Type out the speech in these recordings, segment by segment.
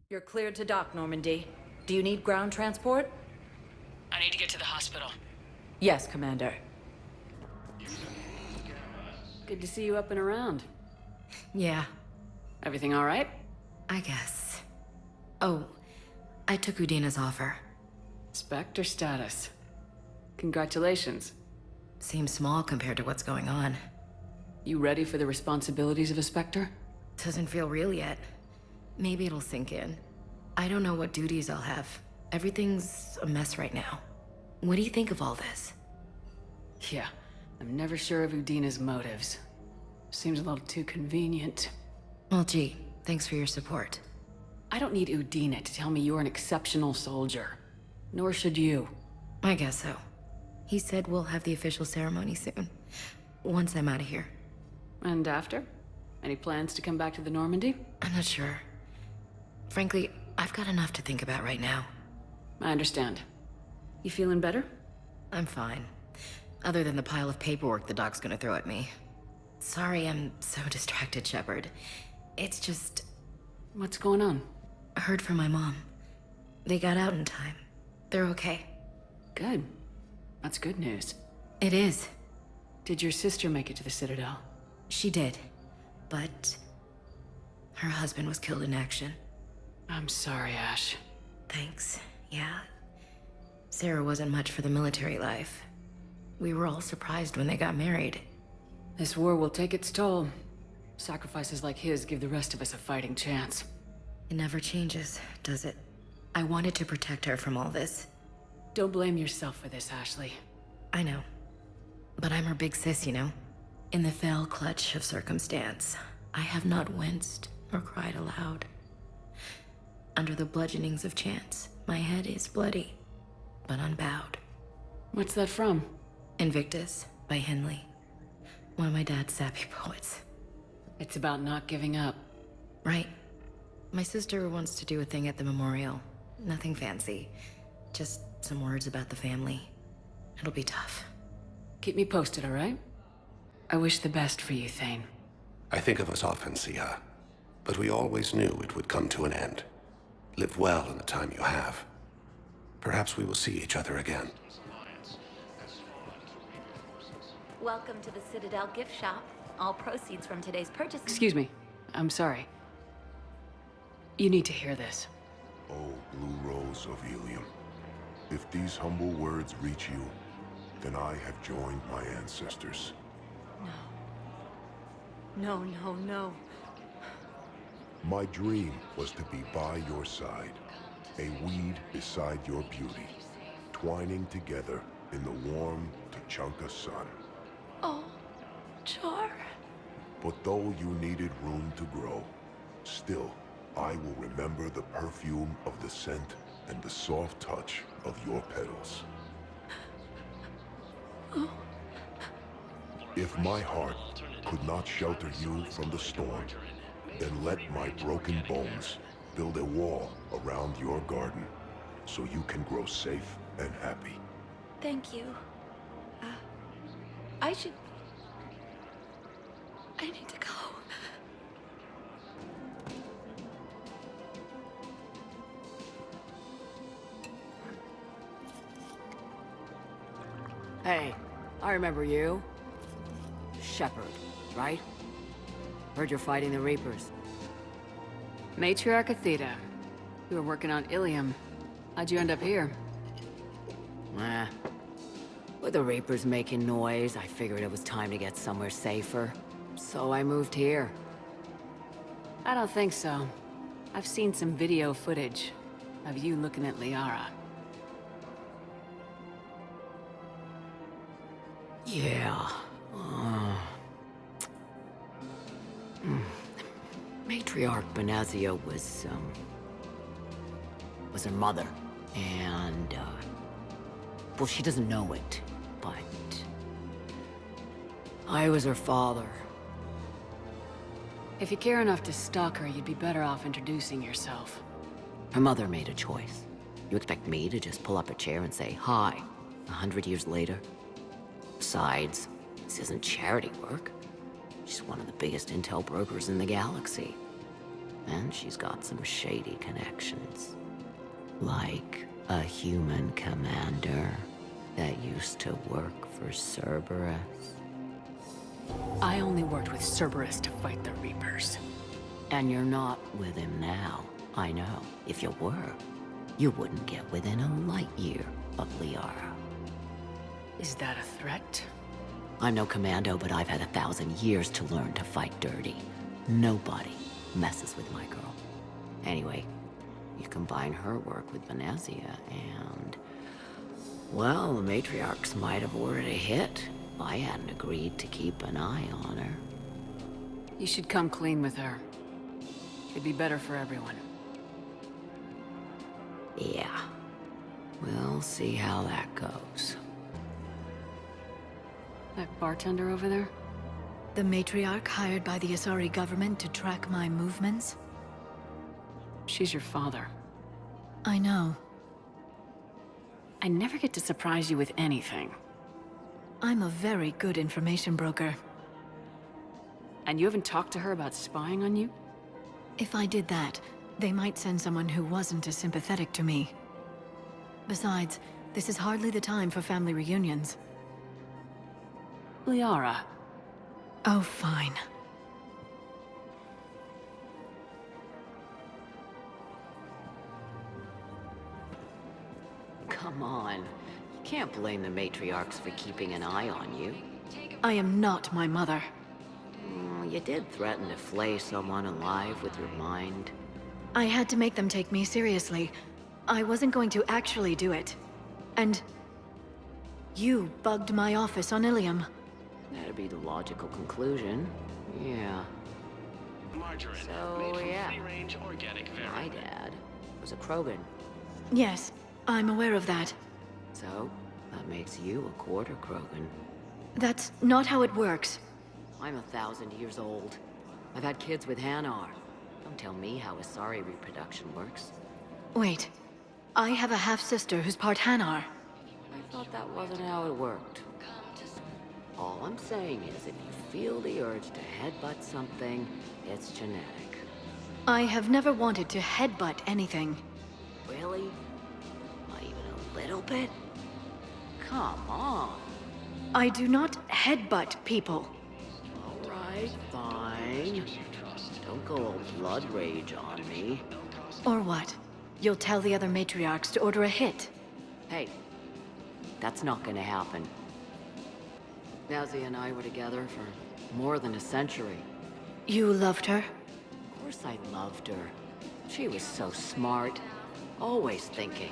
You're cleared to dock, Normandy. Do you need ground transport? I need to get to the hospital. Yes, Commander. Good to see you up and around. Yeah, Everything all right? I guess. Oh, I took Udina's offer. Spectre status. Congratulations. Seems small compared to what's going on. You ready for the responsibilities of a Spectre? Doesn't feel real yet. Maybe it'll sink in. I don't know what duties I'll have. Everything's a mess right now. What do you think of all this? Yeah, I'm never sure of Udina's motives. Seems a little too convenient. Well, gee, thanks for your support. I don't need Udina to tell me you're an exceptional soldier. Nor should you. I guess so. He said we'll have the official ceremony soon. Once I'm out of here. And after? Any plans to come back to the Normandy? I'm not sure. Frankly, I've got enough to think about right now. I understand. You feeling better? I'm fine. Other than the pile of paperwork the doc's gonna throw at me. Sorry I'm so distracted, Shepard. It's just... What's going on? I heard from my mom. They got out in time. They're okay. Good. That's good news. It is. Did your sister make it to the Citadel? She did. But... her husband was killed in action. I'm sorry, Ash. Thanks. Yeah. Sarah wasn't much for the military life. We were all surprised when they got married. This war will take its toll. Sacrifices like his give the rest of us a fighting chance. It never changes, does it? I wanted to protect her from all this. Don't blame yourself for this, Ashley. I know. But I'm her big sis, you know? In the fell clutch of circumstance, I have not winced or cried aloud. Under the bludgeonings of chance, my head is bloody, but unbowed. What's that from? Invictus by Henley. One of my dad's sappy poets. It's about not giving up. Right. My sister wants to do a thing at the memorial. Nothing fancy. Just some words about the family. It'll be tough. Keep me posted, all right? I wish the best for you, Thane. I think of us often, Siha, but we always knew it would come to an end. Live well in the time you have. Perhaps we will see each other again. Welcome to the Citadel gift shop. All proceeds from today's purchase. Excuse me. I'm sorry. You need to hear this. Oh, Blue Rose of Ilium. If these humble words reach you, then I have joined my ancestors. No, no, no. My dream was to be by your side, a weed beside your beauty, twining together in the warm Tuchanka sun. Oh, Char. But though you needed room to grow, still, I will remember the perfume of the scent and the soft touch of your petals. If my heart could not shelter you from the storm, then let my broken bones build a wall around your garden so you can grow safe and happy. Thank you. I should... I need to go. Hey, I remember you. Shepard, right? Heard you're fighting the Reapers. Matriarch Athena. You were working on Ilium. How'd you end up here? Eh. With the Reapers making noise, I figured it was time to get somewhere safer. So I moved here. I don't think so. I've seen some video footage of you looking at Liara. Yeah. Matriarch Benazia was her mother. And, well, she doesn't know it, but I was her father. If you care enough to stalk her, you'd be better off introducing yourself. Her mother made a choice. You expect me to just pull up a chair and say hi 100 years later? Besides, this isn't charity work. She's one of the biggest intel brokers in the galaxy. And she's got some shady connections. Like a human commander that used to work for Cerberus. I only worked with Cerberus to fight the Reapers. And you're not with him now. I know. If you were, you wouldn't get within a light year of Liara. Is that a threat? I'm no commando, but I've had 1,000 years to learn to fight dirty. Nobody messes with my girl. Anyway, you combine her work with Venezia and... well, the matriarchs might have ordered a hit if I hadn't agreed to keep an eye on her. You should come clean with her. It'd be better for everyone. Yeah. We'll see how that goes. That bartender over there? The matriarch hired by the Asari government to track my movements? She's your father. I know. I never get to surprise you with anything. I'm a very good information broker. And you haven't talked to her about spying on you? If I did that, they might send someone who wasn't as sympathetic to me. Besides, this is hardly the time for family reunions. Liara. Oh, fine. Come on. You can't blame the matriarchs for keeping an eye on you. I am not my mother. You did threaten to flay someone alive with your mind. I had to make them take me seriously. I wasn't going to actually do it. And... you bugged my office on Ilium. That'd be the logical conclusion. Yeah. Margarine, So, made from yeah. free-range organic My variant. dad was a Krogan. Yes, I'm aware of that. So, that makes you a quarter Krogan. That's not how it works. I'm 1,000 years old. I've had kids with Hanar. Don't tell me how Asari reproduction works. Wait. I have a half-sister who's part Hanar. I thought that wasn't how it worked. All I'm saying is, if you feel the urge to headbutt something, it's genetic. I have never wanted to headbutt anything. Really? Not even a little bit? Come on. I do not headbutt people. All right, fine. Don't go all blood rage on me. Or what? You'll tell the other matriarchs to order a hit. Hey, that's not gonna happen. Nazi and I were together for more than a century. You loved her? Of course I loved her. She was so smart. Always thinking.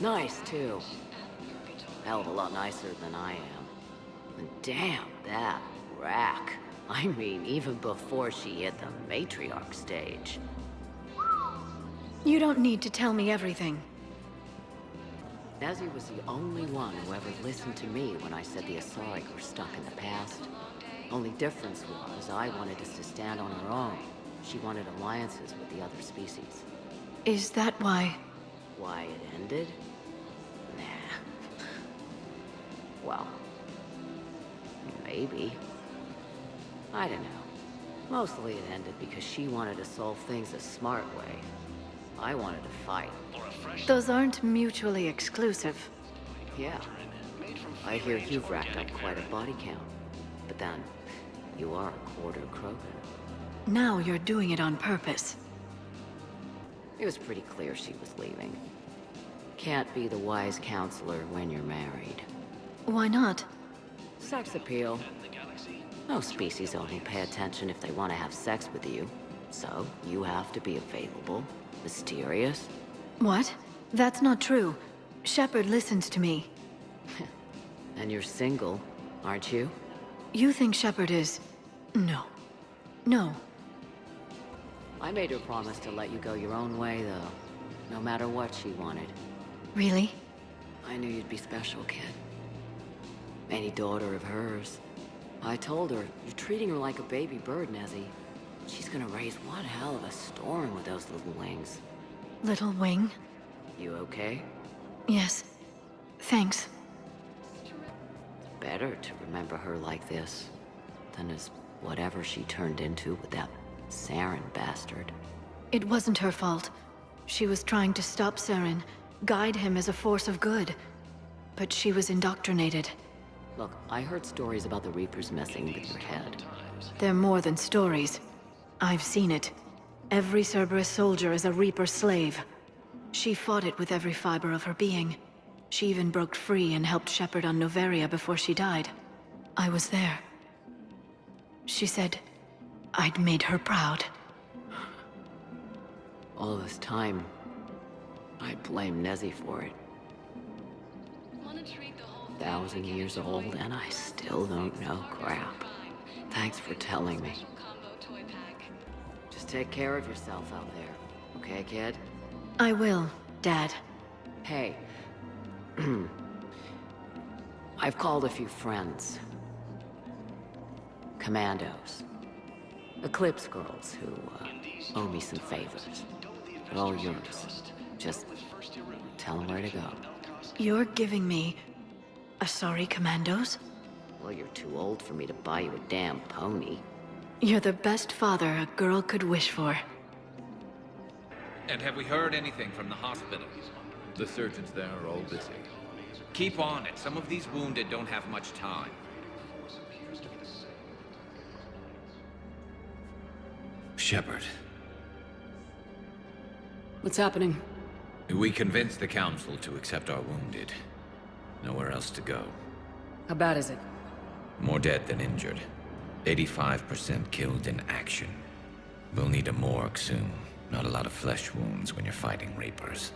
Nice, too. Hell of a lot nicer than I am. And damn, that rack. I mean, even before she hit the matriarch stage. You don't need to tell me everything. Nazi was the only one who ever listened to me when I said the Asari were stuck in the past. Only difference was I wanted us to stand on our own. She wanted alliances with the other species. Is that why? Why it ended? Nah. Well, maybe. I don't know. Mostly it ended because she wanted to solve things a smart way. I wanted to fight. Those aren't mutually exclusive. Yeah. I hear you've racked up quite a body count. But then, you are a quarter Krogan. Now you're doing it on purpose. It was pretty clear she was leaving. Can't be the wise counselor when you're married. Why not? Sex appeal. No species only pay attention if they want to have sex with you. So, you have to be available, mysterious. What? That's not true. Shepard listens to me. And you're single, aren't you? You think Shepard is... No. No. I made her promise to let you go your own way, though. No matter what she wanted. Really? I knew you'd be special, kid. Any daughter of hers. I told her, you're treating her like a baby bird, Nezzy. She's gonna raise one hell of a storm with those little wings. Little wing? You okay? Yes. Thanks. Better to remember her like this than as whatever she turned into with that Saren bastard. It wasn't her fault. She was trying to stop Saren, guide him as a force of good. But she was indoctrinated. Look, I heard stories about the Reapers messing with your head. They're more than stories. I've seen it. Every Cerberus soldier is a Reaper slave. She fought it with every fiber of her being. She even broke free and helped Shepard on Noveria before she died. I was there. She said I'd made her proud. All this time, I blame Nezzy for it. 1,000 years old, and I still don't know crap. Thanks for telling me. Just take care of yourself out there, okay, kid? I will, Dad. Hey. I've called a few friends. Commandos. Eclipse girls who owe me some favors. They're all yours. Just tell them where to go. You're giving me Asari Commandos? Well, you're too old for me to buy you a damn pony. You're the best father a girl could wish for. And have we heard anything from the hospital? The surgeons there are all busy. Keep on it. Some of these wounded don't have much time. Shepard. What's happening? We convinced the Council to accept our wounded. Nowhere else to go. How bad is it? More dead than injured. 85% killed in action. We'll need a morgue soon. Not a lot of flesh wounds when you're fighting Reapers.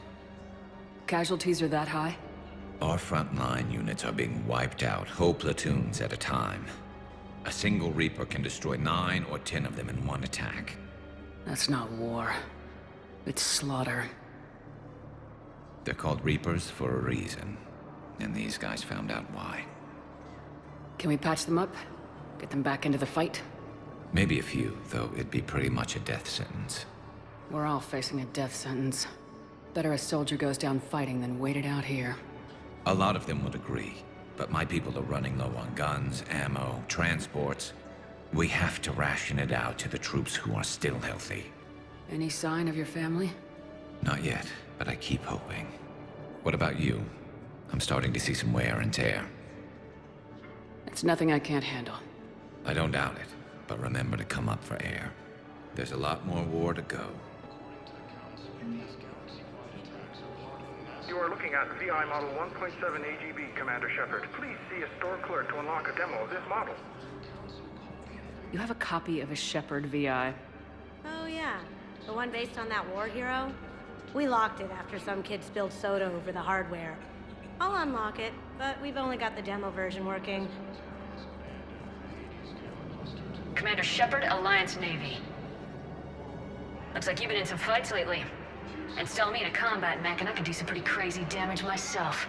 Casualties are that high? Our frontline units are being wiped out, whole platoons at a time. A single Reaper can destroy 9 or 10 of them in one attack. That's not war. It's slaughter. They're called Reapers for a reason. And these guys found out why. Can we patch them up? Get them back into the fight? Maybe a few, though it'd be pretty much a death sentence. We're all facing a death sentence. Better a soldier goes down fighting than wait it out here. A lot of them would agree, but my people are running low on guns, ammo, transports. We have to ration it out to the troops who are still healthy. Any sign of your family? Not yet, but I keep hoping. What about you? I'm starting to see some wear and tear. It's nothing I can't handle. I don't doubt it, but remember to come up for air. There's a lot more war to go. You are looking at VI Model 1.7 AGB, Commander Shepard. Please see a store clerk to unlock a demo of this model. You have a copy of a Shepard VI. Oh yeah, the one based on that war hero? We locked it after some kid spilled soda over the hardware. I'll unlock it, but we've only got the demo version working. Commander Shepard, Alliance Navy. Looks like you've been in some fights lately. Install me in a combat mech and I can do some pretty crazy damage myself.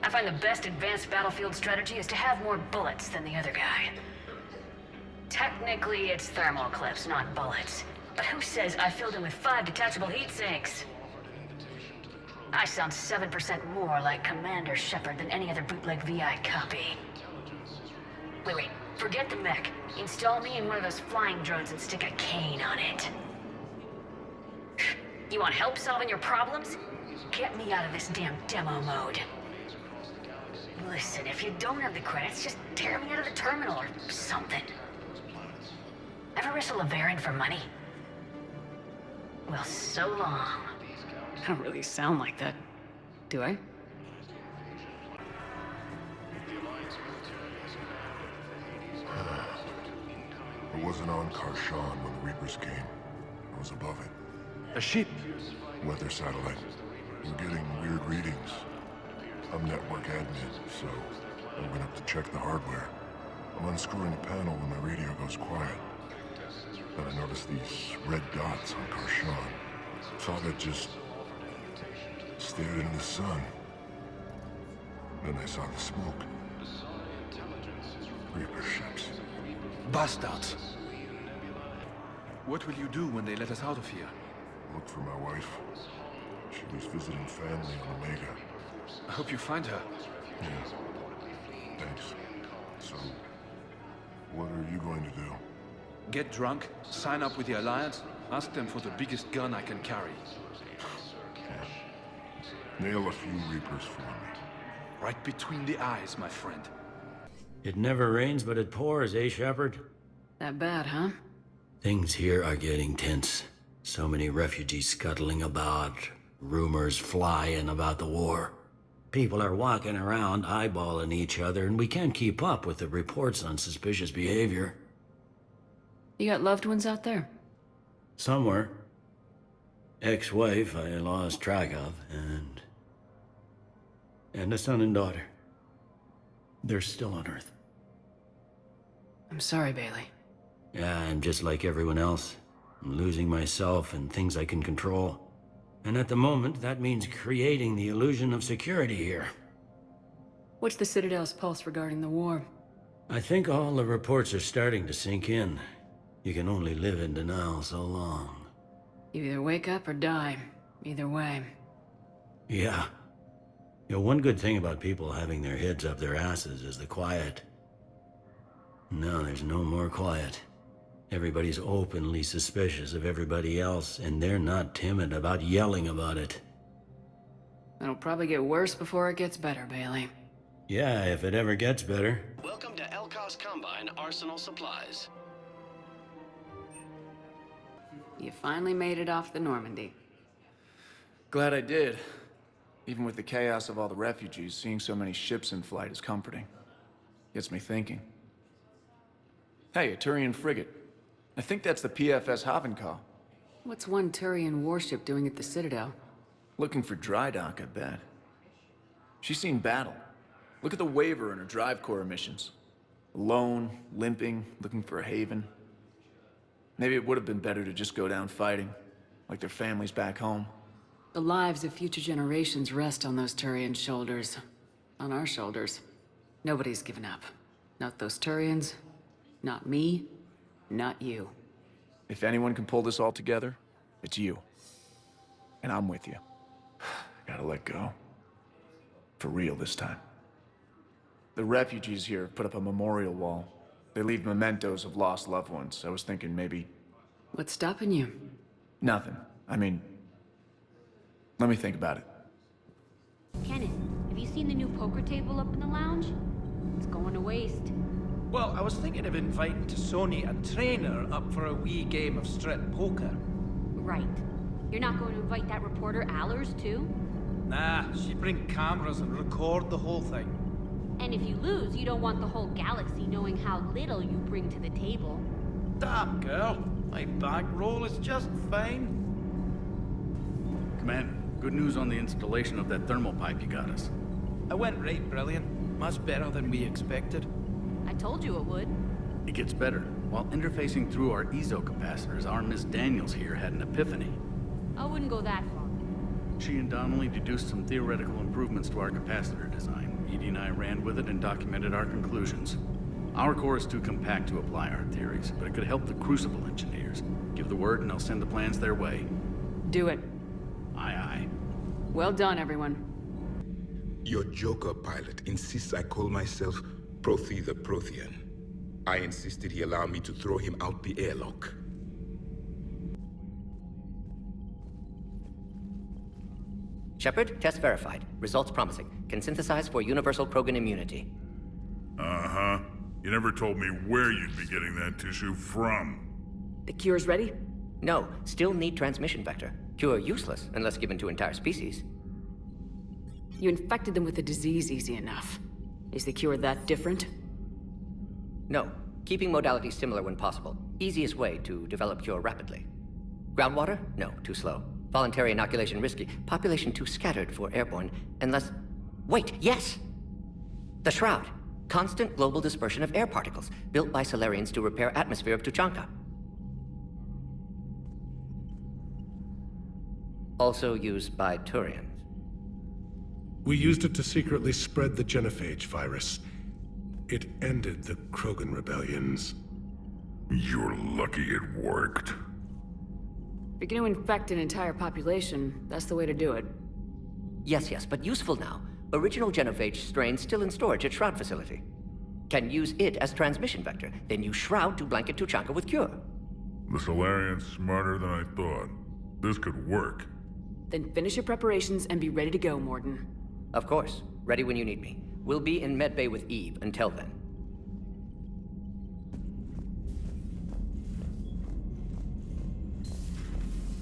I find the best advanced battlefield strategy is to have more bullets than the other guy. Technically, it's thermal clips, not bullets. But who says I filled him with 5 detachable heat sinks? I sound 7% more like Commander Shepard than any other bootleg VI copy. Wait, forget the mech. Install me in one of those flying drones and stick a cane on it. You want help solving your problems? Get me out of this damn demo mode. Listen, if you don't have the credits, just tear me out of the terminal or something. Ever wrestle a Varen for money? Well, so long. I don't really sound like that, do I? I wasn't on Karshan when the Reapers came. I was above it. A ship? Weather satellite. We're getting weird readings. I'm network admin, so I went up to check the hardware. I'm unscrewing a panel when my radio goes quiet. Then I noticed these red dots on Karshan. Thought it just stared into the sun. Then I saw the smoke. Reaper ships. Bastards! What will you do when they let us out of here? Look for my wife. She was visiting family on Omega. I hope you find her. Yeah. Thanks. So, what are you going to do? Get drunk, sign up with the Alliance, Ask them for the biggest gun I can carry. Nail a few Reapers for me. Right between the eyes, my friend. It never rains, but it pours, eh, Shepard? That bad, huh? Things here are getting tense. So many refugees scuttling about, rumors flying about the war. People are walking around eyeballing each other, and we can't keep up with the reports on suspicious behavior. You got loved ones out there? Somewhere. Ex-wife I lost track of, and a son and daughter. They're still on Earth. I'm sorry, Bailey. Yeah, I'm just like everyone else. I'm losing myself and things I can control. And at the moment, that means creating the illusion of security here. What's the Citadel's pulse regarding the war? I think all the reports are starting to sink in. You can only live in denial so long. You either wake up or die. Either way. Yeah. You know, one good thing about people having their heads up their asses is the quiet. Now there's no more quiet. Everybody's openly suspicious of everybody else, and they're not timid about yelling about it. It'll probably get worse before it gets better, Bailey. Yeah, if it ever gets better. Welcome to Elkos Combine Arsenal Supplies. You finally made it off the Normandy. Glad I did. Even with the chaos of all the refugees, seeing so many ships in flight is comforting. Gets me thinking. Hey, a Turian frigate. I think that's the PFS Havenkaw. What's one Turian warship doing at the Citadel? Looking for dry dock, I bet. She's seen battle. Look at the Waver in her Drive Corps missions. Alone, limping, looking for a haven. Maybe it would have been better to just go down fighting, like their families back home. The lives of future generations rest on those Turian shoulders. On our shoulders. Nobody's given up. Not those Turians, not me, not you. If anyone can pull this all together, it's you. And I'm with you. Gotta let go. For real this time. The refugees here put up a memorial wall. They leave mementos of lost loved ones. I was thinking maybe... What's stopping you? Nothing. I mean... Let me think about it. Kenneth, have you seen the new poker table up in the lounge? It's going to waste. Well, I was thinking of inviting to Sony a trainer up for a wee game of strip poker. Right. You're not going to invite that reporter Allers, too? Nah, she'd bring cameras and record the whole thing. And if you lose, you don't want the whole galaxy knowing how little you bring to the table. Damn, girl. My bankroll is just fine. Commander, good news on the installation of that thermal pipe you got us. I went right brilliant. Much better than we expected. I told you it would. It gets better. While interfacing through our EZO capacitors, our Miss Daniels here had an epiphany. I wouldn't go that far. She and Donnelly deduced some theoretical improvements to our capacitor design. Edie and I ran with it and documented our conclusions. Our core is too compact to apply our theories, but it could help the Crucible engineers. Give the word and I'll send the plans their way. Do it. Aye, aye. Well done, everyone. Your Joker pilot insists I call myself Prothee the Prothean. I insisted he allow me to throw him out the airlock. Shepard, test verified. Results promising. Can synthesize for universal Krogan immunity. Uh-huh. You never told me where you'd be getting that tissue from. The cure's ready? No, still need transmission vector. Cure useless unless given to entire species. You infected them with the disease easy enough. Is the cure that different? No. Keeping modalities similar when possible. Easiest way to develop cure rapidly. Groundwater? No, too slow. Voluntary inoculation risky. Population too scattered for airborne, unless... Wait, yes! The Shroud. Constant global dispersion of air particles, built by Solarians to repair atmosphere of Tuchanka. Also used by Turians. We used it to secretly spread the genophage virus. It ended the Krogan rebellions. You're lucky it worked. If you're going to infect an entire population, that's the way to do it. Yes, but useful now. Original genophage strain still in storage at Shroud facility. Can use it as transmission vector, then use Shroud to blanket Tuchanka with cure. The Solarian's smarter than I thought. This could work. Then finish your preparations and be ready to go, Mordin. Of course. Ready when you need me. We'll be in Medbay with Eve until then.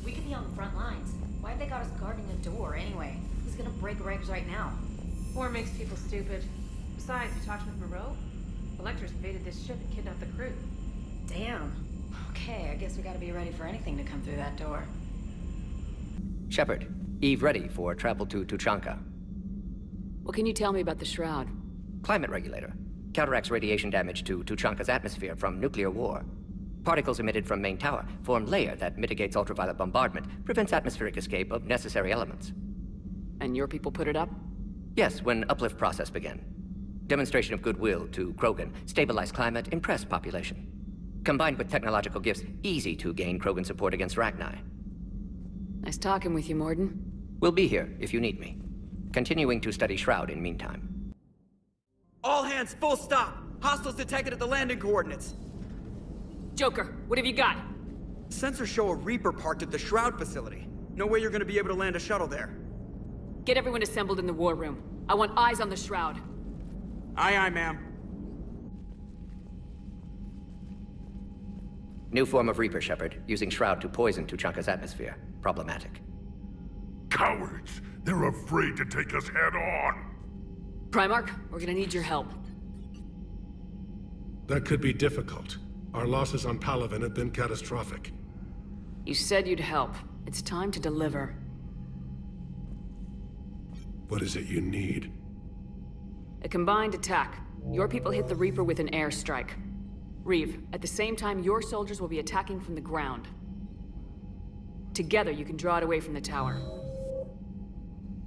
We could be on the front lines. Why have they got us guarding a door anyway? Who's gonna break regs right now? War makes people stupid. Besides, you talked with Moreau? The Lectors invaded this ship and kidnapped the crew. Damn. Okay, I guess we gotta be ready for anything to come through that door. Shepard, Eve ready for travel to Tuchanka. What can you tell me about the Shroud? Climate regulator. Counteracts radiation damage to Tuchanka's atmosphere from nuclear war. Particles emitted from main tower form layer that mitigates ultraviolet bombardment, prevents atmospheric escape of necessary elements. And your people put it up? Yes, when uplift process began. Demonstration of goodwill to Krogan, stabilize climate, impress population. Combined with technological gifts, easy to gain Krogan support against Rachni. Nice talking with you, Mordin. We'll be here if you need me. Continuing to study Shroud in meantime. All hands, full stop! Hostiles detected at the landing coordinates. Joker, what have you got? Sensors show a Reaper parked at the Shroud facility. No way you're gonna be able to land a shuttle there. Get everyone assembled in the war room. I want eyes on the Shroud. Aye, aye, ma'am. New form of Reaper, Shepard, using Shroud to poison Tuchanka's atmosphere. Problematic. Cowards! They're afraid to take us head on! Primarch, we're gonna need your help. That could be difficult. Our losses on Palaven have been catastrophic. You said you'd help. It's time to deliver. What is it you need? A combined attack. Your people hit the Reaper with an airstrike. Reeve, at the same time, your soldiers will be attacking from the ground. Together, you can draw it away from the tower.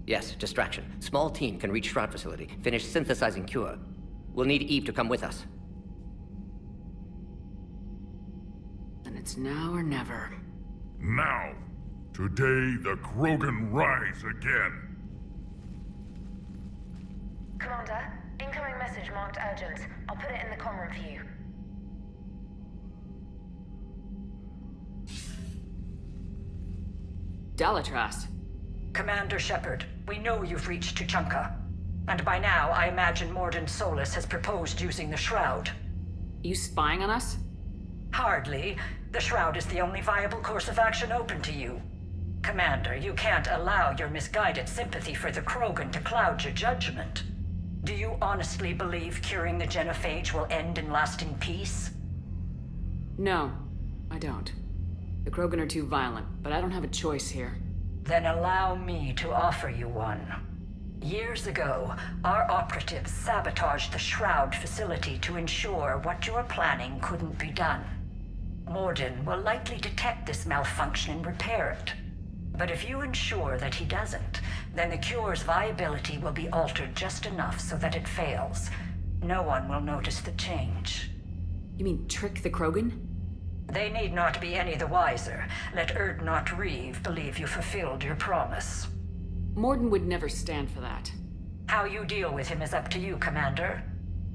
Yes, distraction. Small team can reach Shroud facility, finish synthesizing cure. We'll need Eve to come with us. And it's now or never. Now! Today, the Krogan rise again! Commander, incoming message marked urgent. I'll put it in the comm room for you. Dalatras. Commander Shepard, we know you've reached Tuchanka. And by now, I imagine Mordin Solus has proposed using the Shroud. You spying on us? Hardly. The Shroud is the only viable course of action open to you. Commander, you can't allow your misguided sympathy for the Krogan to cloud your judgment. Do you honestly believe curing the genophage will end in lasting peace? No, I don't. The Krogan are too violent, but I don't have a choice here. Then allow me to offer you one. Years ago, our operatives sabotaged the Shroud facility to ensure what you are planning couldn't be done. Mordin will likely detect this malfunction and repair it. But if you ensure that he doesn't, then the cure's viability will be altered just enough so that it fails. No one will notice the change. You mean trick the Krogan? They need not be any the wiser. Let Urdnot Reeve believe you fulfilled your promise. Mordin would never stand for that. How you deal with him is up to you, Commander.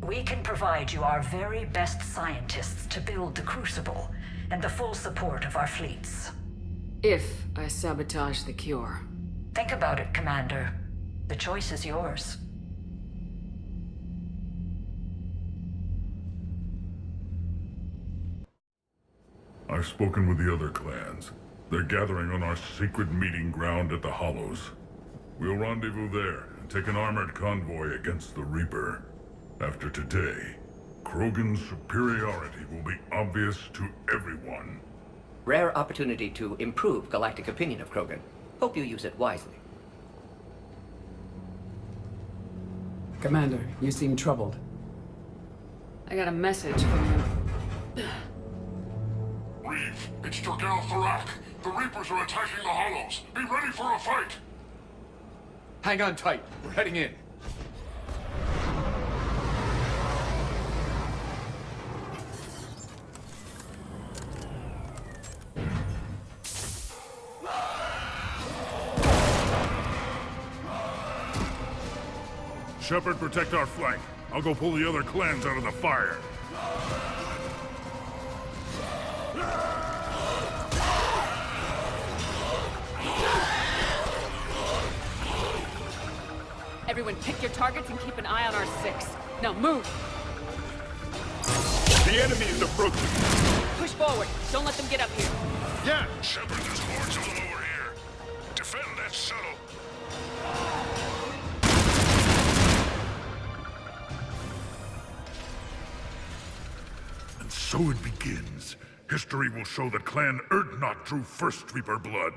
We can provide you our very best scientists to build the Crucible, and the full support of our fleets. If I sabotage the cure. Think about it, Commander. The choice is yours. I've spoken with the other clans. They're gathering on our secret meeting ground at the Hollows. We'll rendezvous there and take an armored convoy against the Reaper. After today, Krogan's superiority will be obvious to everyone. Rare opportunity to improve galactic opinion of Krogan. Hope you use it wisely. Commander, you seem troubled. I got a message from him. Reeve, it's Drgal Tharak. The Reapers are attacking the Hollows. Be ready for a fight! Hang on tight. We're heading in. Shepard, protect our flank. I'll go pull the other clans out of the fire. Everyone pick your targets and keep an eye on our 6. Now move! The enemy is approaching. Push forward. Don't let them get up here. Yeah! Shepard, there's hordes of them over here. Defend that shuttle. And so it begins. History will show that Clan Urdnot drew first Reaper blood.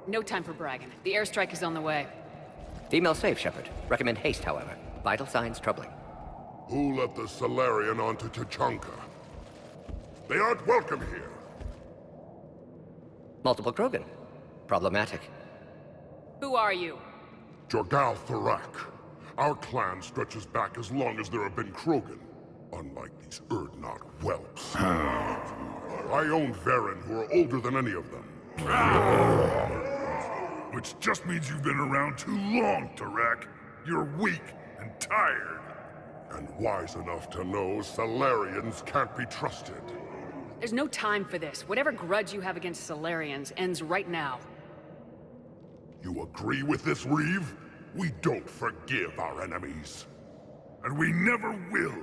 No time for bragging. The airstrike is on the way. Female safe, Shepard. Recommend haste, however. Vital signs troubling. Who let the Salarian onto Tachanka? They aren't welcome here. Multiple Krogan. Problematic. Who are you? Jorgal Thorak. Our clan stretches back as long as there have been Krogan. Unlike these Urdnot whelps. I own Varen, who are older than any of them. Which just means you've been around too long, Thorak. You're weak and tired. And wise enough to know Salarians can't be trusted. There's no time for this. Whatever grudge you have against Salarians ends right now. You agree with this, Reeve? We don't forgive our enemies. And we never will.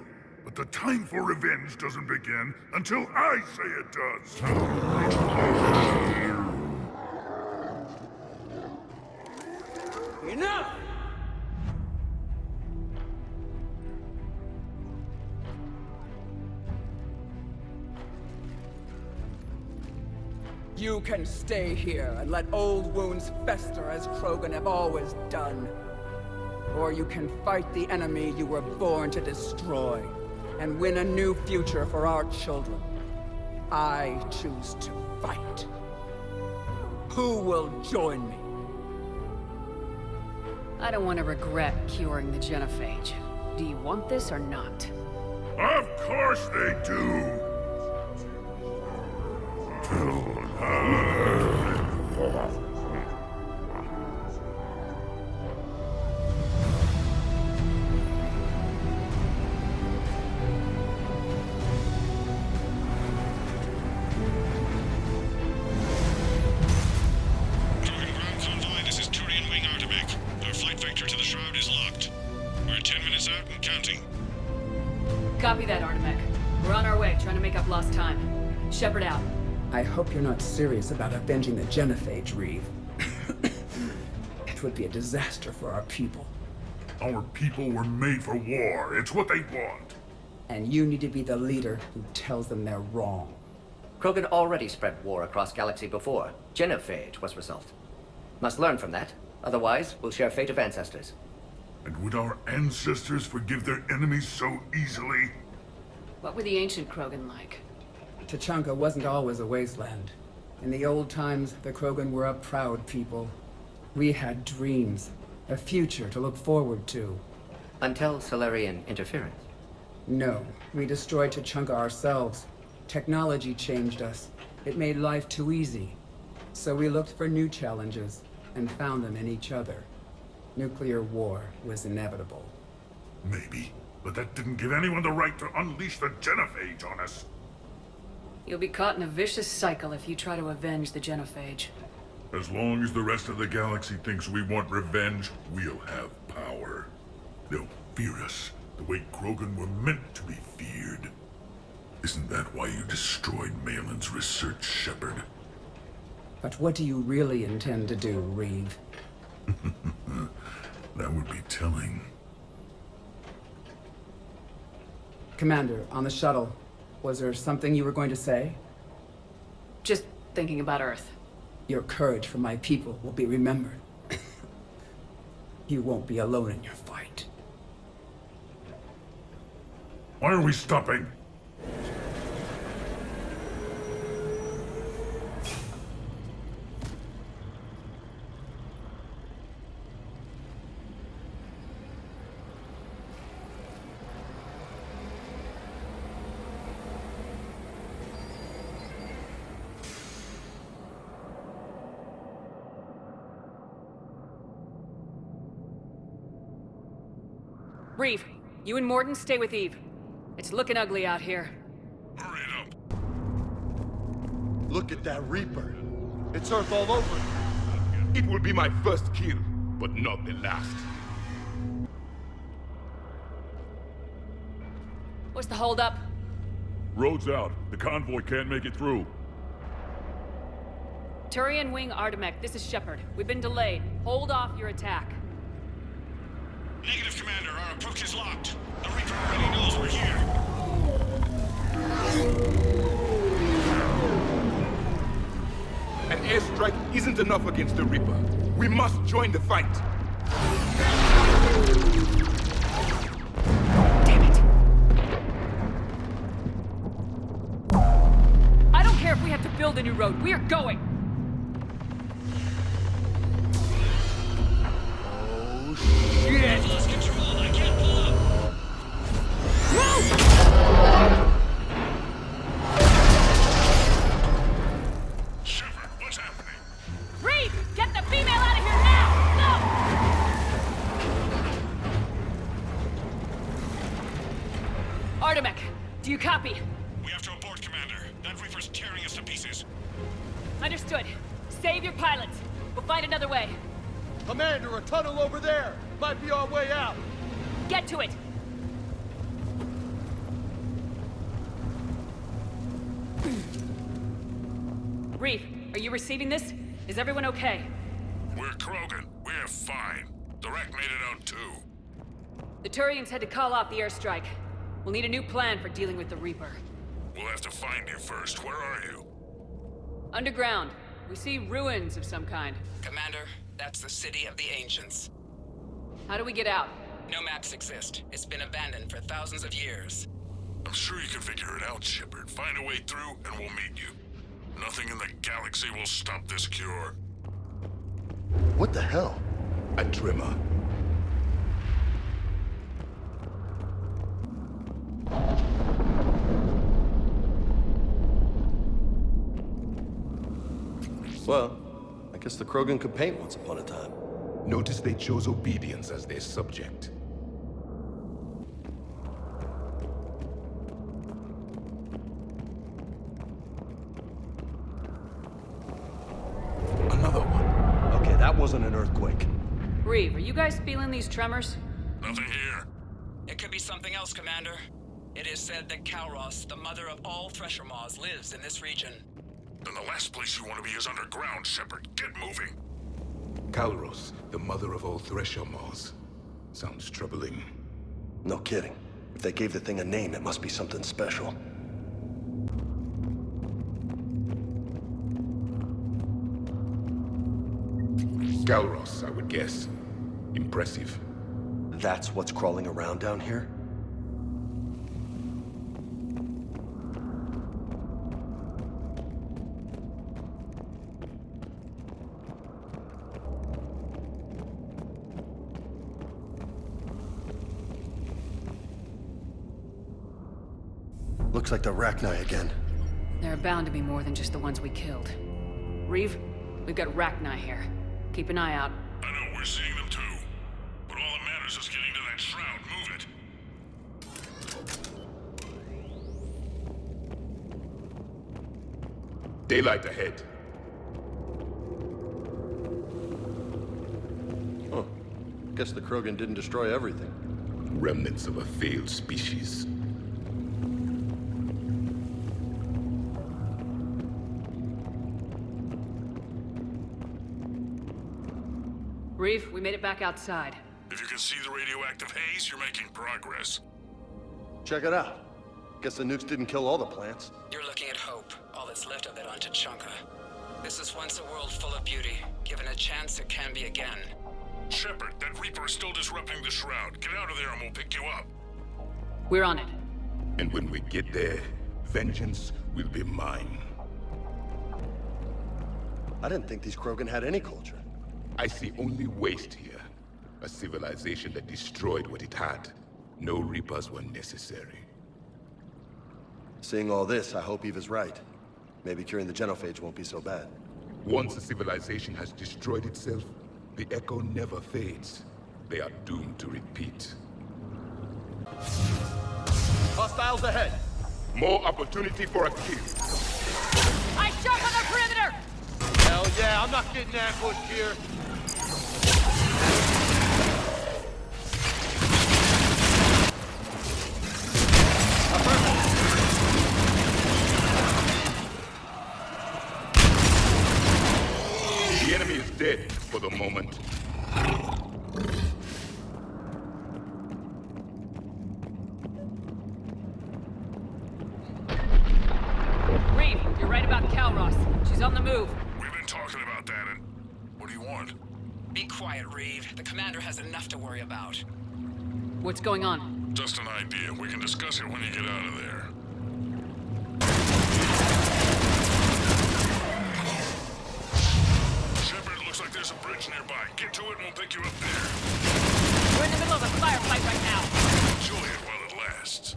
But the time for revenge doesn't begin until I say it does. Enough! You can stay here and let old wounds fester as Krogan have always done. Or you can fight the enemy you were born to destroy, and win a new future for our children. I choose to fight. Who will join me? I don't want to regret curing the genophage. Do you want this or not? Of course they do! Copy that, Artemek. We're on our way, trying to make up lost time. Shepard out. I hope you're not serious about avenging the genophage, Reeve. It would be a disaster for our people. Our people were made for war. It's what they want. And you need to be the leader who tells them they're wrong. Krogan already spread war across galaxy before. Genophage was result. Must learn from that. Otherwise, we'll share fate of ancestors. And would our ancestors forgive their enemies so easily? What were the ancient Krogan like? Tachanka wasn't always a wasteland. In the old times, the Krogan were a proud people. We had dreams, a future to look forward to. Until Salarian interference? No, we destroyed Tachanka ourselves. Technology changed us. It made life too easy. So we looked for new challenges, and found them in each other. Nuclear war was inevitable. Maybe, but that didn't give anyone the right to unleash the genophage on us. You'll be caught in a vicious cycle if you try to avenge the genophage. As long as the rest of the galaxy thinks we want revenge, we'll have power. They'll fear us the way Krogan were meant to be feared. Isn't that why you destroyed Malin's research, Shepard? But what do you really intend to do, Reeve? That would be telling. Commander, on the shuttle, was there something you were going to say? Just thinking about Earth. Your courage for my people will be remembered. You won't be alone in your fight. Why are we stopping? Reeve, you and Mordin stay with Eve. It's looking ugly out here. Hurry it up. Look at that Reaper. It's Earth all over. It will be my first kill, but not the last. What's the holdup? Road's out. The convoy can't make it through. Turian Wing Artemek, this is Shepard. We've been delayed. Hold off your attack. Negative, Commander. Our approach is locked. The Reaper already knows we're here. An airstrike isn't enough against the Reaper. We must join the fight. Damn it! I don't care if we have to build a new road. We are going! Oh, shit! I've lost control. I can't pull up. Shepard, what's happening? Reed! Get the female out of here now! No! Artemek, do you copy? We have to abort, Commander. That Reaper's tearing us to pieces. Understood. Save your pilots. We'll find another way. Commander, a tunnel over there! Might be our way out! Get to it! Reef, are you receiving this? Is everyone okay? We're Krogan. We're fine. The wreck made it out too. The Turians had to call off the airstrike. We'll need a new plan for dealing with the Reaper. We'll have to find you first. Where are you? Underground. We see ruins of some kind. Commander, that's the City of the Ancients. How do we get out? No maps exist. It's been abandoned for thousands of years. I'm sure you can figure it out, Shepard. Find a way through, and we'll meet you. Nothing in the galaxy will stop this cure. What the hell? A tremor. Well, I guess the Krogan could paint once upon a time. Notice they chose obedience as their subject. Another one. Okay, that wasn't an earthquake. Reeve, are you guys feeling these tremors? Nothing here. It could be something else, Commander. It is said that Kalros, the mother of all Thresher Maws, lives in this region. Then the last place you want to be is underground, Shepard. Get moving. Kalros, the mother of all Thresher Maws. Sounds troubling. No kidding. If they gave the thing a name, it must be something special. Kalros, I would guess. Impressive. That's what's crawling around down here? Looks like the Rachni again. There are bound to be more than just the ones we killed. Reeve, we've got Rachni here. Keep an eye out. I know, we're seeing them too. But all that matters is getting to that shroud. Move it. Daylight ahead. Oh, guess the Krogan didn't destroy everything. Remnants of a failed species. Reeve, we made it back outside. If you can see the radioactive haze, you're making progress. Check it out. Guess the nukes didn't kill all the plants. You're looking at hope, all that's left of it on Tuchanka. This is once a world full of beauty. Given a chance, it can be again. Shepard, that Reaper is still disrupting the shroud. Get out of there and we'll pick you up. We're on it. And when we get there, vengeance will be mine. I didn't think these Krogan had any culture. I see only waste here. A civilization that destroyed what it had. No Reapers were necessary. Seeing all this, I hope Eva's right. Maybe curing the genophage won't be so bad. Once a civilization has destroyed itself, the echo never fades. They are doomed to repeat. Hostiles ahead! More opportunity for a kill. I sharpen the perimeter! Hell yeah, Yeah, I'm not getting ambushed here. The enemy is dead for the moment. Reeve, you're right about Calros. She's on the move. We've been talking about that, and what do you want? Be quiet, Reeve. The commander has enough to worry about. What's going on? Just an idea. We can discuss it when you get out of there. Shepard, looks like there's a bridge nearby. Get to it and we'll pick you up there. We're in the middle of a firefight right now. Enjoy it while it lasts.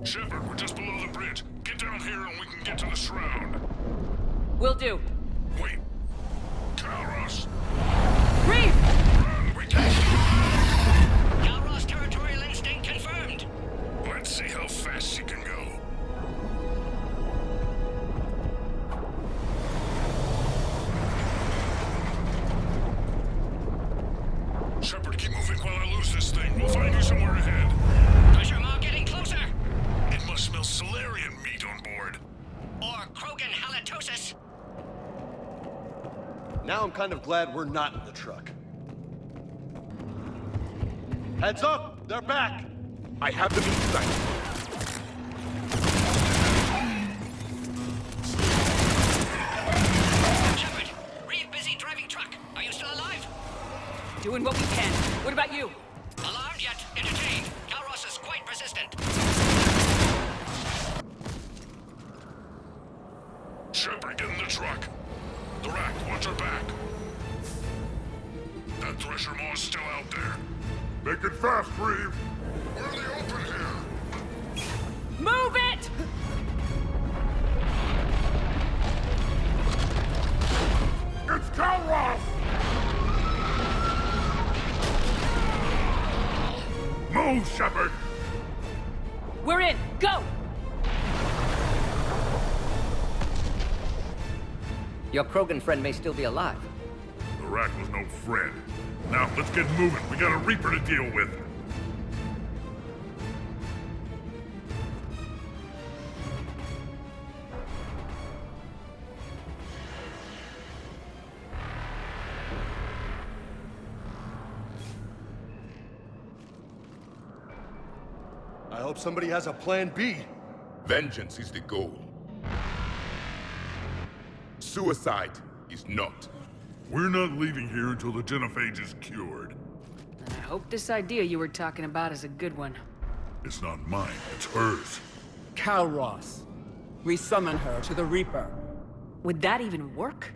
Shepard, we're just below the bridge. Get down here and we can get to the shroud. Will do. Wait. Calros. Reeve! Run, we can't. Calros territorial instinct confirmed. Let's see how fast she can go. Shepard, keep moving while I lose this thing. We'll find you somewhere ahead. Pressure mark getting closer. It must smell Solarian meat on board. Or Krogan halitosis. Now I'm kind of glad we're not in the truck. Heads up! They're back! I have them in sight. Shepard, Reeve busy driving truck. Are you still alive? Doing what we can. What about you? Alarmed yet entertained. Calros is quite persistent. Shepard, get in the truck. The rack, watch her back. That Thresher Maw is still out there. Make it fast, Reeve. We're in the open here. Move it! It's Calros! Move, Shepard! We're in. Go! Your Krogan friend may still be alive. The rack was no friend. Now, let's get moving. We got a Reaper to deal with. I hope somebody has a plan B. Vengeance is the goal. Suicide is not. We're not leaving here until the genophage is cured. I hope this idea you were talking about is a good one. It's not mine, it's hers. Calros. We summon her to the Reaper. Would that even work?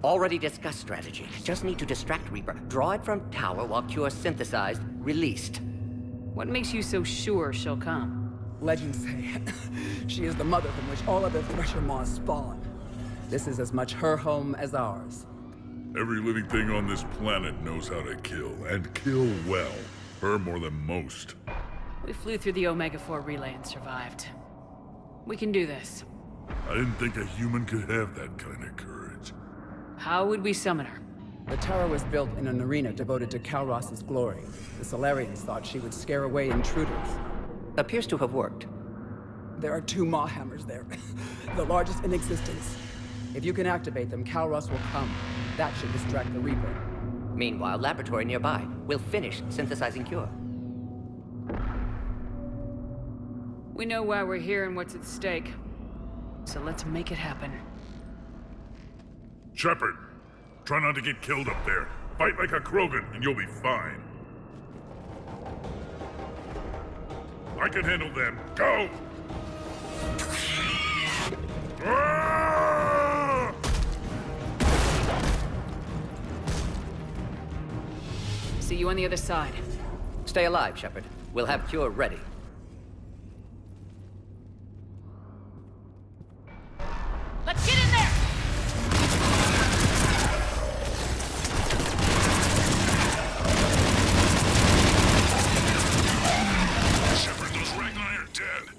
Already discussed strategy. Just need to distract Reaper. Draw it from tower while Cure synthesized, released. What makes you so sure she'll come? Legends say she is the mother from which all other Thresher Maws spawn. This is as much her home as ours. Every living thing on this planet knows how to kill, and kill well. Her more than most. We flew through the Omega-4 relay and survived. We can do this. I didn't think a human could have that kind of courage. How would we summon her? The tower was built in an arena devoted to Calros' glory. The Solarians thought she would scare away intruders. Appears to have worked. There are 2 Maw hammers there, the largest in existence. If you can activate them, Calros will come. That should distract the Reaper. Meanwhile, laboratory nearby. We'll finish synthesizing Cure. We know why we're here and what's at stake. So let's make it happen. Shepard, try not to get killed up there. Fight like a Krogan and you'll be fine. I can handle them. Go! Ah! See you on the other side. Stay alive, Shepard. We'll have Cure ready. Let's get in there! Shepard, those Ragni are dead.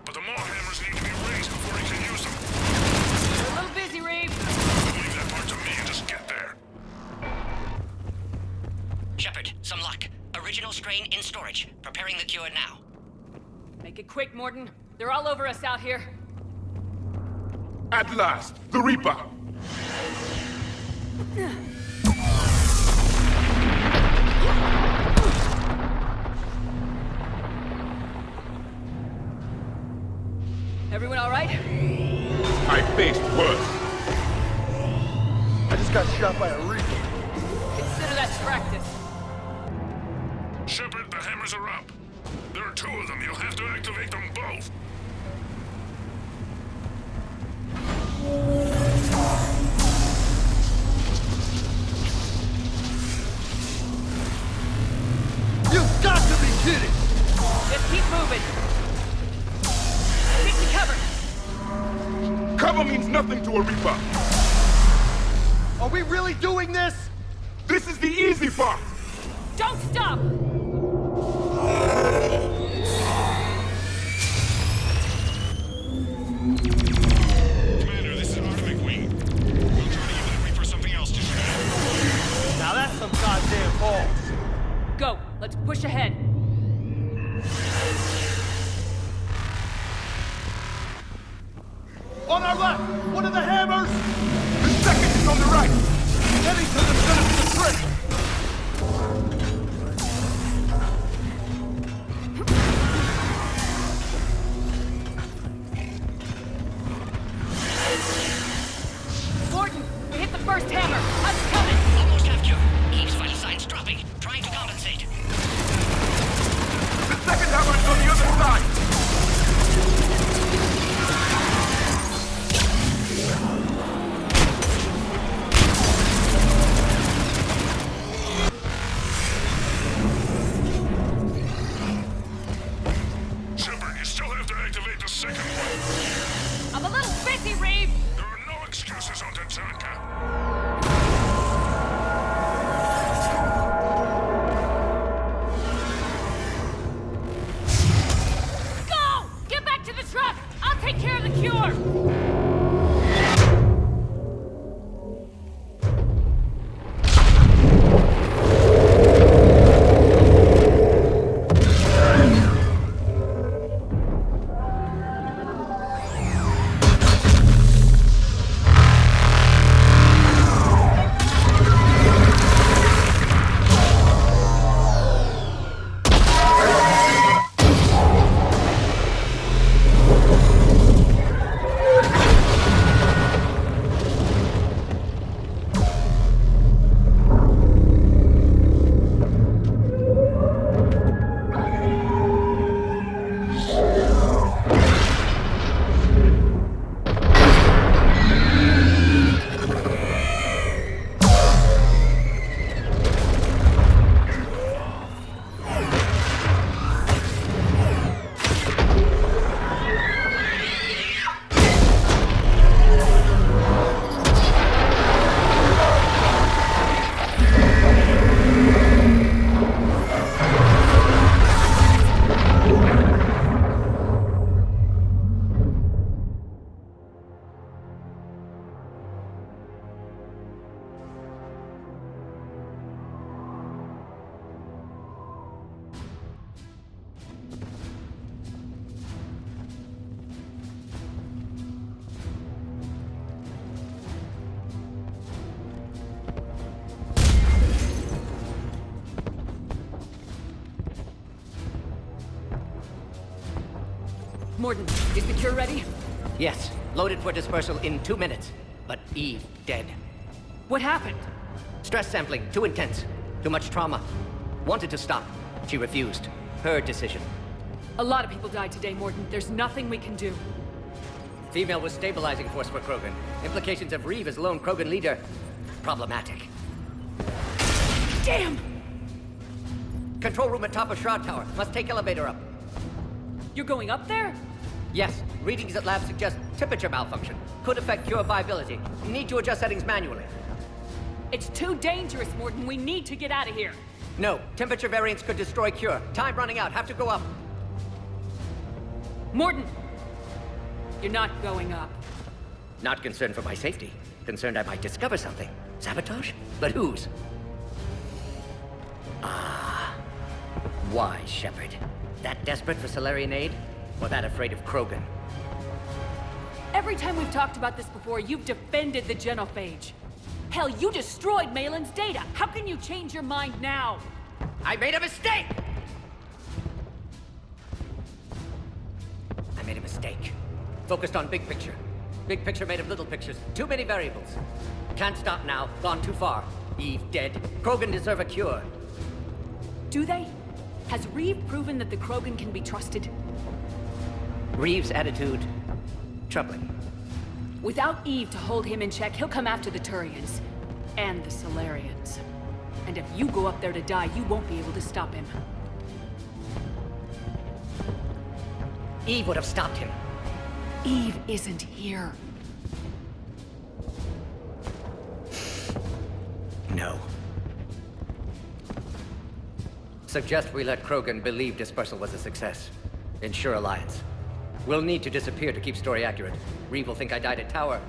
But the Maw hammers need to be raised before he can use Make it quick, Mordin. They're all over us out here. At last, the Reaper! Everyone all right? I faced worse. I just got shot by a Reaper. Consider that practice. Shepard, the hammers are up. There are 2 of them. You'll have to activate them both. You've got to be kidding! Just keep moving. Take the cover. Cover means nothing to a Reaper. Are we really doing this? This is the easy part! Don't stop! Commander, this is Atomic Wing. We'll try to give that Reaper something else to shoot. Now that's some goddamn balls. Go. Let's push ahead. On our left! One of the hammers! The second is on the right! Heading to the center of the trick! Gordon, we hit the first hammer. How's it coming? Almost have cure. Eve's vital signs dropping. Trying to compensate. The second hammer is on the other side! Shepard, you still have to activate the second one. I'm a little busy, Reeve. There are no excuses on Tatanka. Go! Get back to the truck! I'll take care of the cure! Mordin, is the cure ready? Yes, loaded for dispersal in 2 minutes. But Eve dead. What happened? Stress sampling, too intense. Too much trauma. Wanted to stop. She refused. Her decision. A lot of people died today, Mordin. There's nothing we can do. Female was stabilizing force for Krogan. Implications of Reeve as lone Krogan leader. Problematic. Damn! Control room at top of Shroud Tower. Must take elevator up. You're going up there? Yes. Readings at lab suggest temperature malfunction. Could affect cure viability. Need to adjust settings manually. It's too dangerous, Mordin. We need to get out of here. No. Temperature variance could destroy cure. Time running out. Have to go up. Mordin! You're not going up. Not concerned for my safety. Concerned I might discover something. Sabotage? But whose? Ah. Why, Shepard? That desperate for Salarian aid? or that afraid of Krogan. Every time we've talked about this before, you've defended the genophage. Hell, you destroyed Malin's data. How can you change your mind now? I made a mistake! I made a mistake. Focused on big picture. Big picture made of little pictures. Too many variables. Can't stop now. Gone too far. Eve dead. Krogan deserve a cure. Do they? Has Reeve proven that the Krogan can be trusted? Reeve's attitude... troubling. Without Eve to hold him in check, he'll come after the Turians. And the Solarians. And if you go up there to die, you won't be able to stop him. Eve would have stopped him. Eve isn't here. No. Suggest we let Krogan believe dispersal was a success. Ensure alliance. We'll need to disappear to keep story accurate. Reeve will think I died at Tower,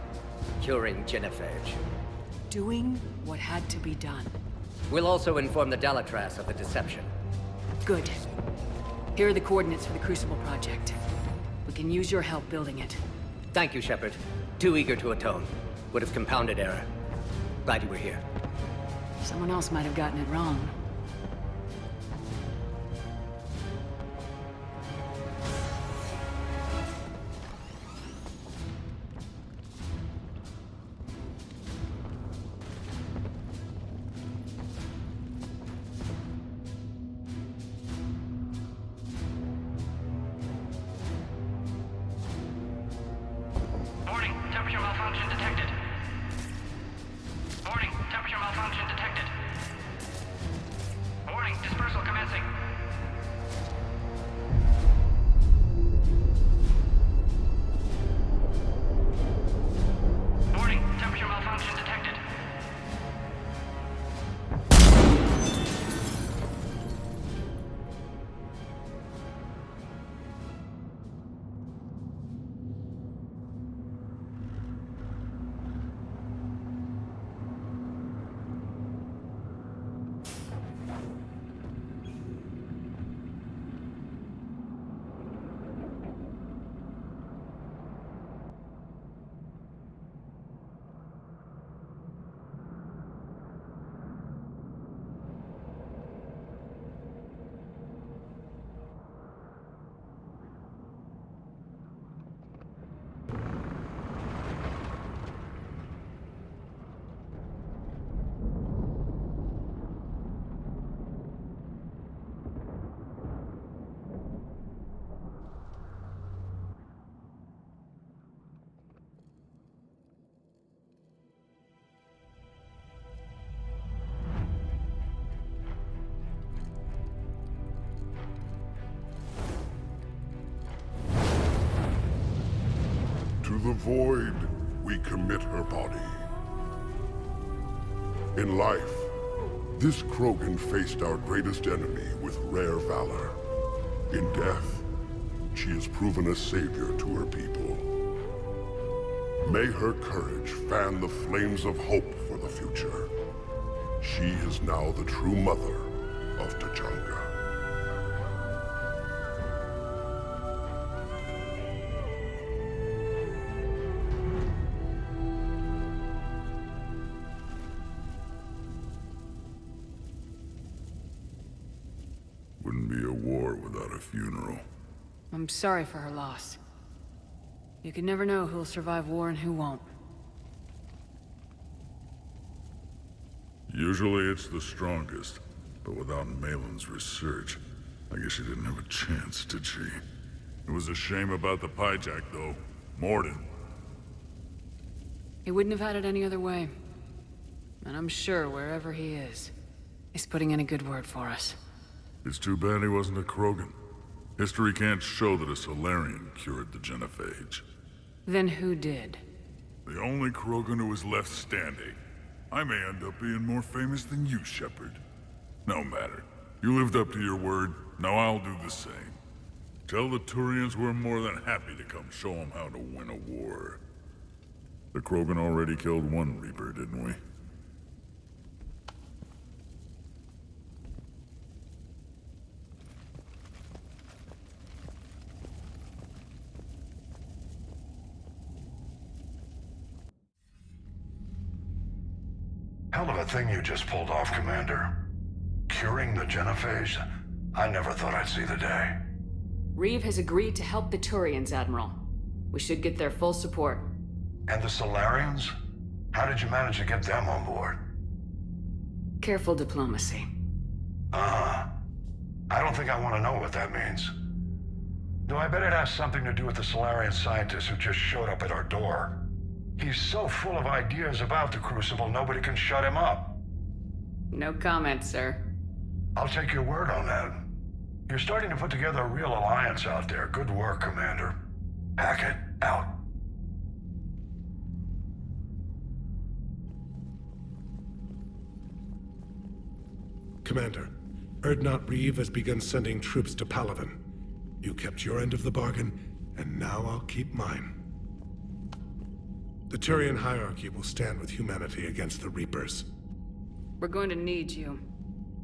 curing genophage. Doing what had to be done. We'll also inform the Dalatras of the deception. Good. Here are the coordinates for the Crucible project. We can use your help building it. Thank you, Shepard. Too eager to atone. Would have compounded error. Glad you were here. Someone else might have gotten it wrong. Warning, temperature malfunction detected. Warning, temperature malfunction detected. Warning, dispersal commencing. Warning, temperature malfunction detected. To the void, we commit her body. In life, this Krogan faced our greatest enemy with rare valor. In death, she has proven a savior to her people. May her courage fan the flames of hope for the future. She is now the true mother of Tachanka. Wouldn't be a war without a funeral. I'm sorry for her loss. You can never know who'll survive war and who won't. Usually it's the strongest, but without Malin's research, I guess she didn't have a chance, did she? It was a shame about the Pyjak, though. Mordin. He wouldn't have had it any other way. And I'm sure wherever he is, he's putting in a good word for us. It's too bad he wasn't a Krogan. History can't show that a Solarian cured the genophage. Then who did? The only Krogan who was left standing. I may end up being more famous than you, Shepard. No matter. You lived up to your word, now I'll do the same. Tell the Turians we're more than happy to come show them how to win a war. The Krogan already killed one Reaper, didn't we? Hell of a thing you just pulled off, Commander. Curing the genophage? I never thought I'd see the day. Reeve has agreed to help the Turians, Admiral. We should get their full support. And the Solarians? How did you manage to get them on board? Careful diplomacy. I don't think I want to know what that means. Though I bet it has something to do with the Solarian scientist who just showed up at our door. He's so full of ideas about the Crucible, nobody can shut him up. No comment, sir. I'll take your word on that. You're starting to put together a real alliance out there. Good work, Commander. Hackett, out. Commander, Erdnot Reeve has begun sending troops to Palaven. You kept your end of the bargain, and now I'll keep mine. The Turian hierarchy will stand with humanity against the Reapers. We're going to need you.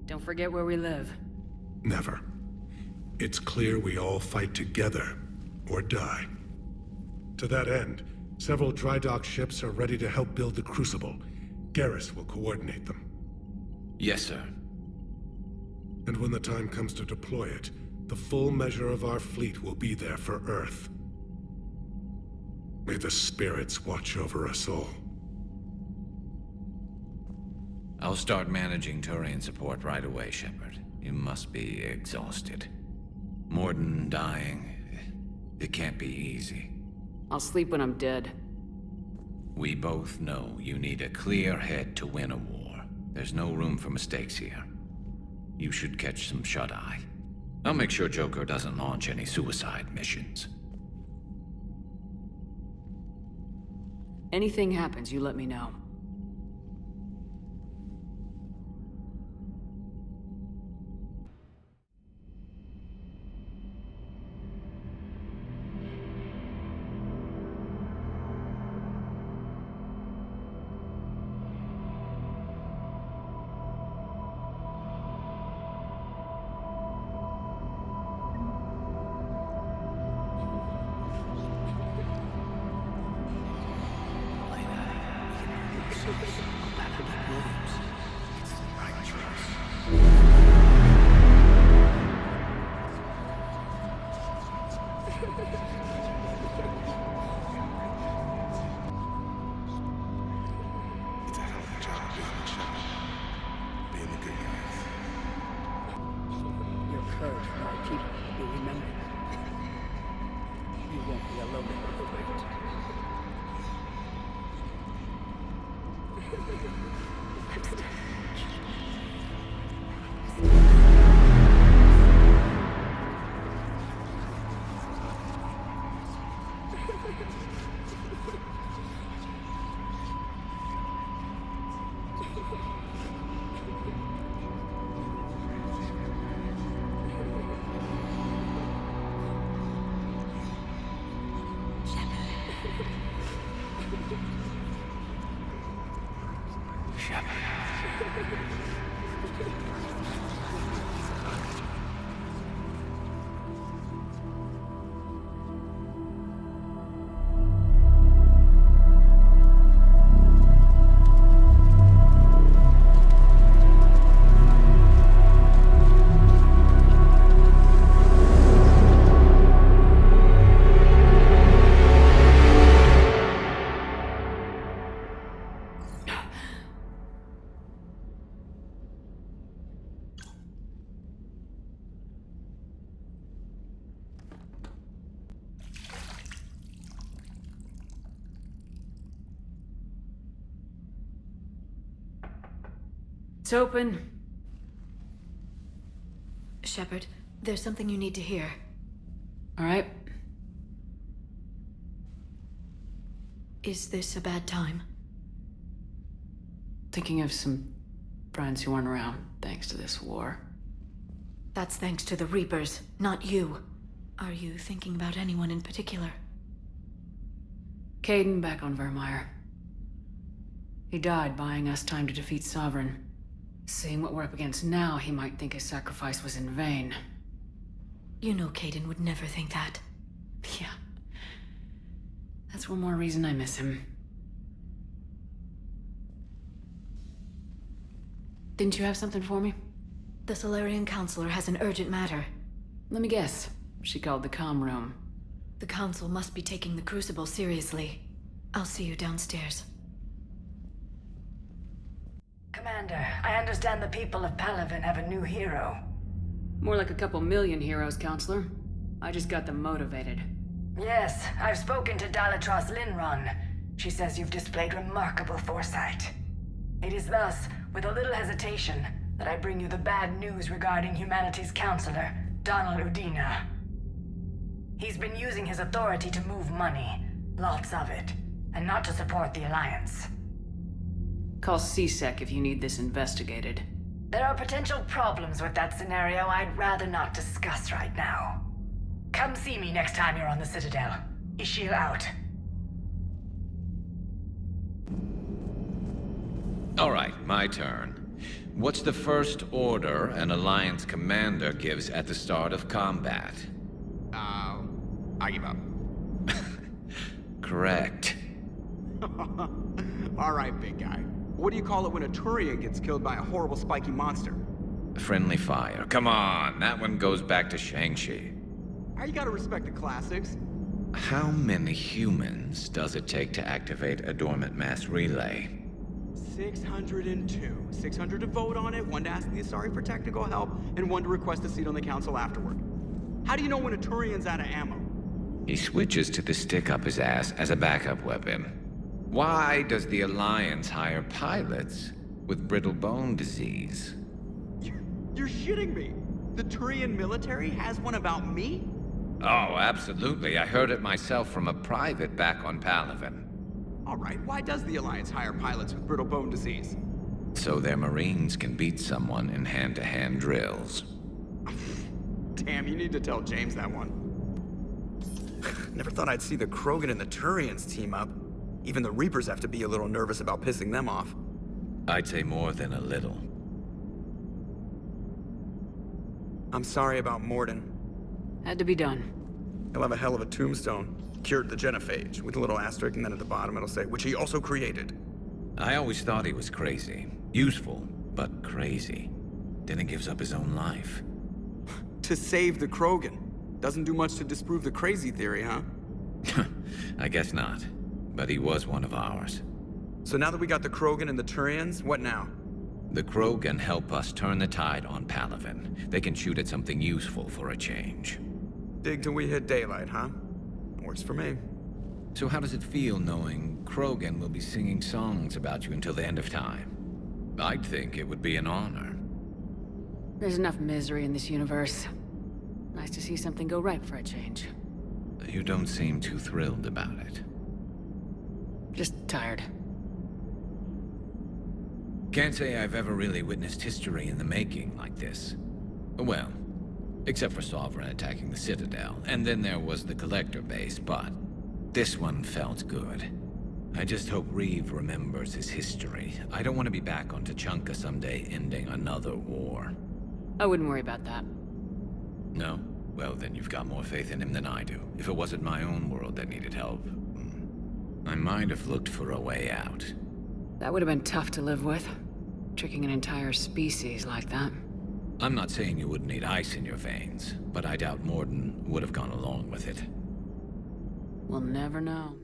Don't forget where we live. Never. It's clear we all fight together, or die. To that end, several dry dock ships are ready to help build the Crucible. Garrus will coordinate them. Yes, sir. And when the time comes to deploy it, the full measure of our fleet will be there for Earth. May the spirits watch over us all. I'll start managing Turian support right away, Shepard. You must be exhausted. Mordin dying, it can't be easy. I'll sleep when I'm dead. We both know you need a clear head to win a war. There's no room for mistakes here. You should catch some shut-eye. I'll make sure Joker doesn't launch any suicide missions. Anything happens, you let me know. It's open. Shepard, there's something you need to hear. All right. Is this a bad time? Thinking of some friends who aren't around thanks to this war. That's thanks to the Reapers, not you. Are you thinking about anyone in particular? Kaidan back on Virmire. He died buying us time to defeat Sovereign. Seeing what we're up against now, he might think his sacrifice was in vain. You know Kaidan would never think that. Yeah. That's one more reason I miss him. Didn't you have something for me? The Solarian Counselor has an urgent matter. Let me guess. She called the comm room. The Council must be taking the Crucible seriously. I'll see you downstairs. Commander, I understand the people of Palaven have a new hero. More like a couple million heroes, Counselor. I just got them motivated. Yes, I've spoken to Dalatros Linron. She says you've displayed remarkable foresight. It is thus, with a little hesitation, that I bring you the bad news regarding humanity's counselor, Donald Udina. He's been using his authority to move money, lots of it, and not to support the Alliance. Call CSEC if you need this investigated. There are potential problems with that scenario I'd rather not discuss right now. Come see me next time you're on the Citadel. Ishil out. All right, my turn. What's the first order an Alliance commander gives at the start of combat? I give up. Correct. All right, big guy. What do you call it when a Turian gets killed by a horrible spiky monster? Friendly fire. Come on, that one goes back to Shang-Chi. You gotta respect the classics. How many humans does it take to activate a dormant mass relay? 602. 600 to vote on it, 1 to ask the Asari for technical help, and 1 to request a seat on the council afterward. How do you know when a Turian's out of ammo? He switches to the stick up his ass as a backup weapon. Why does the Alliance hire pilots with brittle bone disease? You're shitting me! The Turian military has one about me? Oh, absolutely. I heard it myself from a private back on Palaven. All right, why does the Alliance hire pilots with brittle bone disease? So their Marines can beat someone in hand-to-hand drills. Damn, you need to tell James that one. Never thought I'd see the Krogan and the Turians team up. Even the Reapers have to be a little nervous about pissing them off. I'd say more than a little. I'm sorry about Mordin. Had to be done. He'll have a hell of a tombstone. Cured the genophage, with a little asterisk, and then at the bottom it'll say, which he also created. I always thought he was crazy. Useful, but crazy. Then he gives up his own life. To save the Krogan. Doesn't do much to disprove the crazy theory, huh? I guess not. But he was one of ours. So now that we got the Krogan and the Turians, what now? The Krogan help us turn the tide on Palaven. They can shoot at something useful for a change. Dig till we hit daylight, huh? Works for me. So how does it feel knowing Krogan will be singing songs about you until the end of time? I'd think it would be an honor. There's enough misery in this universe. Nice to see something go right for a change. You don't seem too thrilled about it. Just tired. Can't say I've ever really witnessed history in the making like this. Well, except for Sovereign attacking the Citadel, and then there was the Collector base, but this one felt good. I just hope Reeve remembers his history. I don't want to be back on Tuchanka someday ending another war. I wouldn't worry about that. No? Well, then you've got more faith in him than I do. If it wasn't my own world that needed help, I might have looked for a way out. That would have been tough to live with. Tricking an entire species like that. I'm not saying you wouldn't need ice in your veins, but I doubt Mordin would have gone along with it. We'll never know.